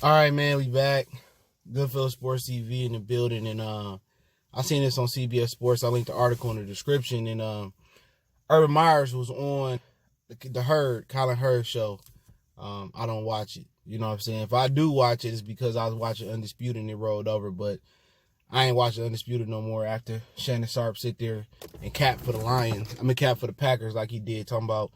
All right, man, we back. Goodfellas Sports TV in the building, and I seen this on CBS Sports. I linked the article in the description, and Urban Myers was on the Colin Hurd show. I don't watch it. You know what I'm saying? If I do watch it, it's because I was watching Undisputed and it rolled over, but I ain't watching Undisputed no more after Shannon Sharp sit there and cap for the Lions. Cap for the Packers like he did, talking about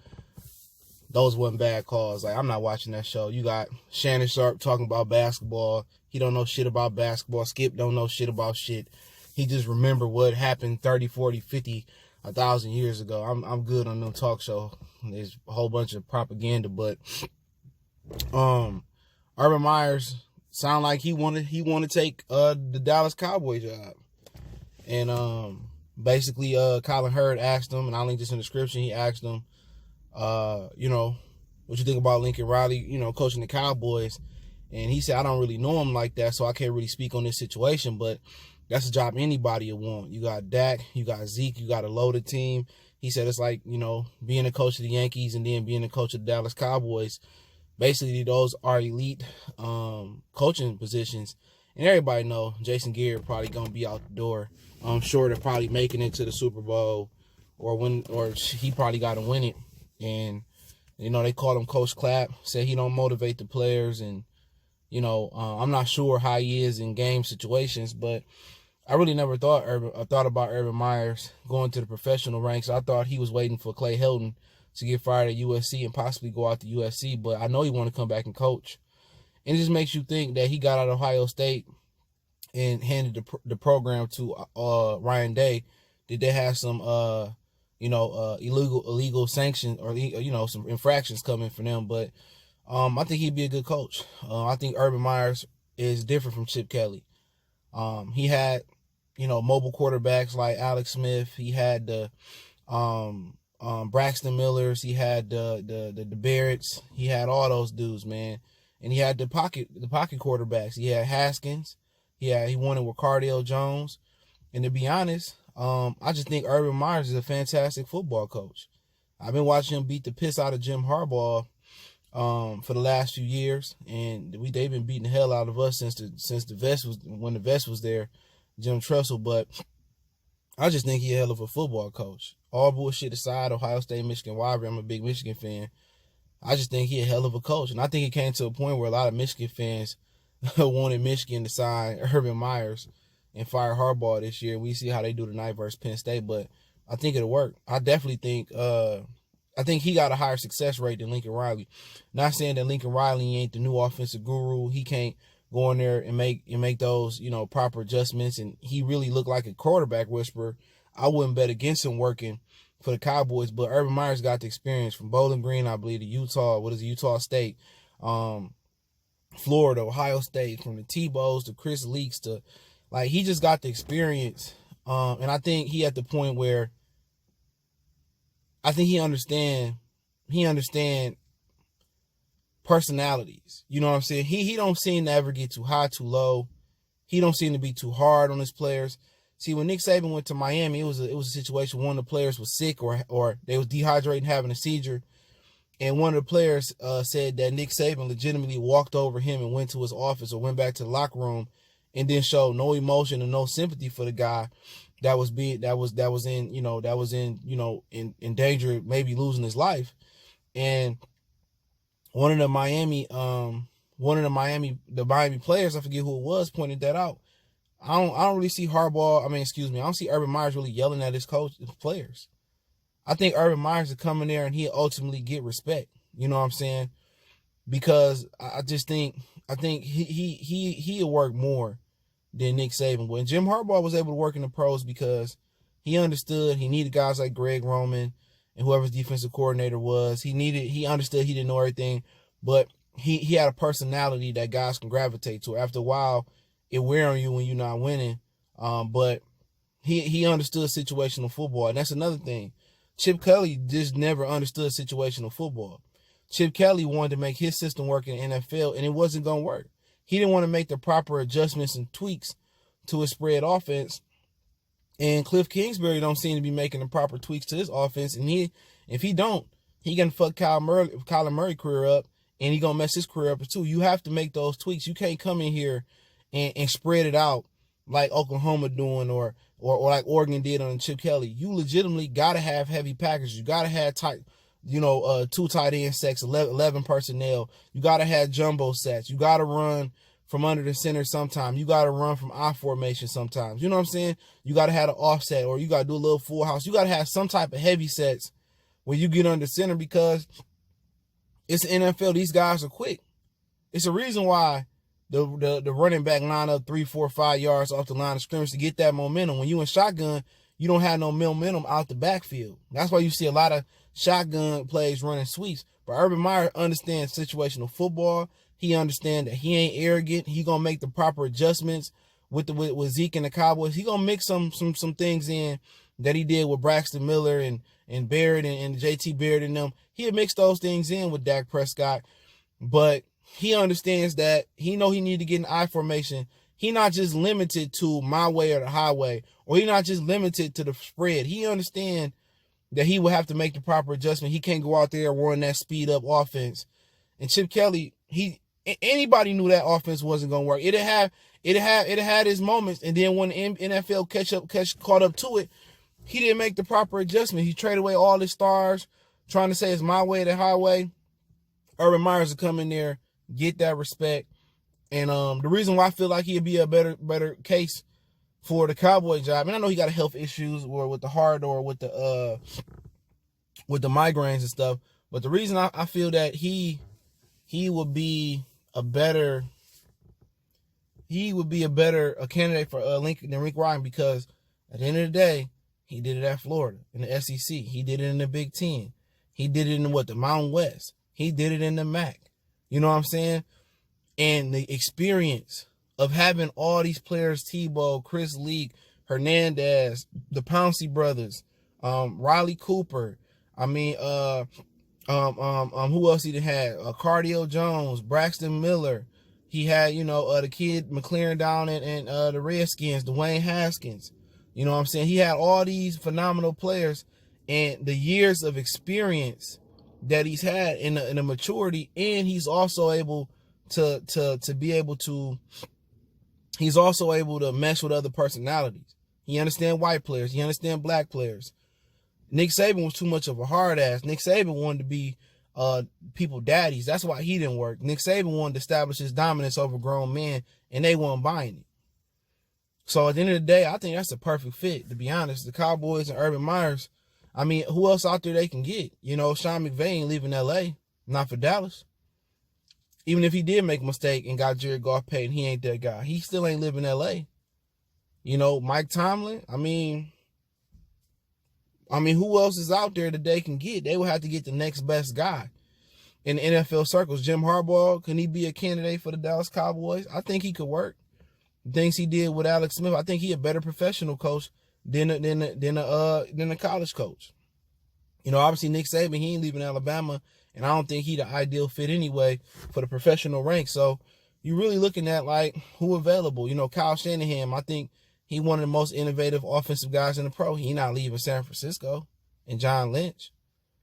those wasn't bad calls. Like, I'm not watching that show. You got Shannon Sharp talking about basketball. He don't know shit about basketball. Skip don't know shit about shit. He just remember what happened 30, 40, 50, 1,000 years ago. I'm good on them talk show. There's a whole bunch of propaganda, but Urban Myers sound like he want to take the Dallas Cowboys job. And basically Colin Hurd asked him, and I'll link this in the description, he asked him, what you think about Lincoln Riley, coaching the Cowboys. And he said, I don't really know him like that, so I can't really speak on this situation, but that's a job anybody would want. You got Dak, you got Zeke, you got a loaded team. He said it's like, being a coach of the Yankees and then being a coach of the Dallas Cowboys. Basically, those are elite coaching positions. And everybody know Jason Garrett probably going to be out the door. I'm sure they're probably making it to the Super Bowl or he probably got to win it. And, they call him Coach Clapp, say he don't motivate the players. And, I'm not sure how he is in game situations, but I really never thought about Urban Myers going to the professional ranks. I thought he was waiting for Clay Helton to get fired at USC and possibly go out to USC, but I know he want to come back and coach. And it just makes you think that he got out of Ohio State and handed the program to Ryan Day. Did they have some illegal sanctions or some infractions coming for them? But I think he'd be a good coach. I think Urban Myers is different from Chip Kelly. He had mobile quarterbacks like Alex Smith. He had the Braxton Millers. He had the Barretts. He had all those dudes, man. And he had the pocket quarterbacks. He had Haskins. He won it with Cardale Jones. And to be honest, I just think Urban Myers is a fantastic football coach. I've been watching him beat the piss out of Jim Harbaugh for the last few years, and they've been beating the hell out of us since the vest was there, Jim Tressel. But I just think he's a hell of a football coach. All bullshit aside, Ohio State, Michigan rivalry, I'm a big Michigan fan. I just think he's a hell of a coach, and I think it came to a point where a lot of Michigan fans wanted Michigan to sign Urban Myers and fire Harbaugh this year. We see how they do tonight versus Penn State, but I think it'll work. I definitely think he got a higher success rate than Lincoln Riley. Not saying that Lincoln Riley ain't the new offensive guru. He can't go in there and make those, proper adjustments, and he really looked like a quarterback whisperer. I wouldn't bet against him working for the Cowboys, but Urban Myers got the experience from Bowling Green, I believe, to Utah State, Florida, Ohio State, from the Tebows to Chris Leaks to, he just got the experience. And I think he at the point where I think he understand personalities. You know what I'm saying? He don't seem to ever get too high, too low. He don't seem to be too hard on his players. See, when Nick Saban went to Miami, it was a situation where one of the players was sick or they was dehydrated, having a seizure. And one of the players said that Nick Saban legitimately walked over him and went to his office or went back to the locker room and then showed no emotion and no sympathy for the guy that was in danger, maybe losing his life. And one of the Miami players, I forget who it was, pointed that out. I don't really see Harbaugh. I don't see Urban Myers really yelling at his players. I think Urban Myers will come in there and he'll ultimately get respect. You know what I'm saying? Because I think he'll work more than Nick Saban would. And Jim Harbaugh was able to work in the pros because he understood he needed guys like Greg Roman and whoever's defensive coordinator was. He understood he didn't know everything, but he had a personality that guys can gravitate to. After a while, it wear on you when you're not winning. But he understood situational football, and that's another thing. Chip Kelly just never understood situational football. Chip Kelly wanted to make his system work in the NFL, and it wasn't going to work. He didn't want to make the proper adjustments and tweaks to his spread offense. And Cliff Kingsbury don't seem to be making the proper tweaks to his offense. And if he don't, he going to fuck Kyler Murray career up and he gonna mess his career up too. You have to make those tweaks. You can't come in here and spread it out like Oklahoma doing or like Oregon did on Chip Kelly. You legitimately gotta have heavy packages. You gotta have tight, 2 tight end sets, 11 personnel. You gotta have jumbo sets. You gotta run from under the center sometimes. You gotta run from I formation sometimes. You know what I'm saying? You gotta have an offset, or you gotta do a little full house. You gotta have some type of heavy sets when you get under center, because it's the NFL. These guys are quick. It's a reason why the running back line up 3, 4, 5 yards off the line of scrimmage to get that momentum. When you in shotgun, you don't have no momentum out the backfield. That's why you see a lot of shotgun plays running sweeps. But Urban Meyer understands situational football. He understands that he ain't arrogant. He gonna make the proper adjustments with Zeke and the Cowboys. He gonna mix some things in that he did with Braxton Miller and Barrett and JT Barrett and them. He'll mix those things in with Dak Prescott. But he understands that he need to get in I formation. He not just limited to my way or the highway, or he not just limited to the spread. He understands that he will have to make the proper adjustment. He can't go out there and run that speed up offense. And Chip Kelly, anybody knew that offense wasn't gonna work. It had its moments, and then when the NFL caught up to it, he didn't make the proper adjustment. He traded away all his stars, trying to say it's my way or the highway. Urban Myers will come in there, get that respect. And the reason why I feel like he'd be a better case for the Cowboy job, and I know he got health issues or with the heart or with the migraines and stuff, but the reason I feel that he would be a better candidate for Lincoln than Rick Ryan, because at the end of the day, he did it at Florida in the SEC. He did it in the Big Ten. He did it in the Mountain West. He did it in the MAC. You know what I'm saying? And the experience of having all these players, Tebow, Chris Leak, Hernandez, the Pouncey brothers, Riley Cooper. I mean, who else he had? Cardio Jones, Braxton Miller. He had, the kid McLaren down in the Redskins, Dwayne Haskins. You know what I'm saying? He had all these phenomenal players, and the years of experience that he's had in the maturity, and he's also able to be able to. He's also able to mesh with other personalities. He understands white players. He understands black players. Nick Saban was too much of a hard ass. Nick Saban wanted to be people daddies. That's why he didn't work. Nick Saban wanted to establish his dominance over grown men, and they weren't buying it. So at the end of the day, I think that's a perfect fit, to be honest. The Cowboys and Urban Myers, I mean, who else out there they can get? Sean McVay ain't leaving L.A., not for Dallas. Even if he did make a mistake and got Jared Goff paid, and he ain't that guy. He still ain't living in L.A. Mike Tomlin, I mean, who else is out there that they can get? They would have to get the next best guy in the NFL circles. Jim Harbaugh, can he be a candidate for the Dallas Cowboys? I think he could work. The things he did with Alex Smith, I think he a better professional coach than a college coach. Obviously Nick Saban, he ain't leaving Alabama, and I don't think he the ideal fit anyway for the professional rank. So you're really looking at like who available. Kyle Shanahan, I think he one of the most innovative offensive guys in the pro. He not leaving San Francisco. And John Lynch.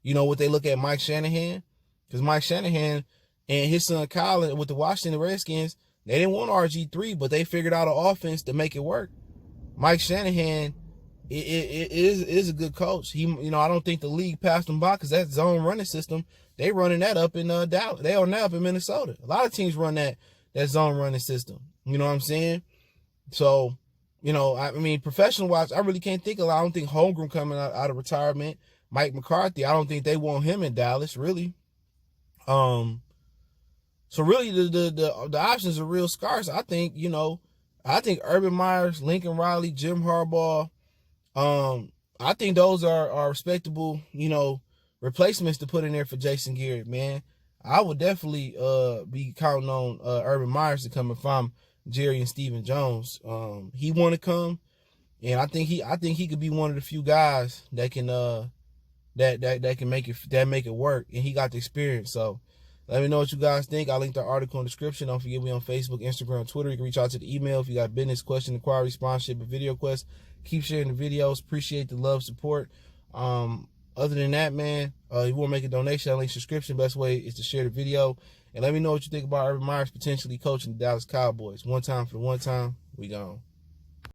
What they look at Mike Shanahan? Because Mike Shanahan and his son Kyle with the Washington Redskins, they didn't want RG3, but they figured out an offense to make it work. Mike Shanahan is a good coach. I don't think the league passed him by, because that zone running system, they running that up in Dallas. They are now up in Minnesota. A lot of teams run that zone running system. You know what I'm saying? So, professional-wise, I really can't think of a lot. I don't think Holmgren coming out of retirement. Mike McCarthy, I don't think they want him in Dallas, really. So really the options are real scarce. I think Urban Myers, Lincoln Riley, Jim Harbaugh, I think those are respectable, replacements to put in there for Jason Garrett, man. I would definitely be counting on Urban Myers to come if I'm Jerry and Stephen Jones. He want to come, and I think he could be one of the few guys that can that can make it work, and he got the experience. So let me know what you guys think. I'll link the article in the description. Don't forget we on Facebook, Instagram, Twitter. You can reach out to the email if you got business, question, inquiry, sponsorship, or video requests. Keep sharing the videos. Appreciate the love, support. Other than that, man, if you want to make a donation, link subscription. Best way is to share the video. And let me know what you think about Urban Meyer's potentially coaching the Dallas Cowboys. One time for the one time, we gone.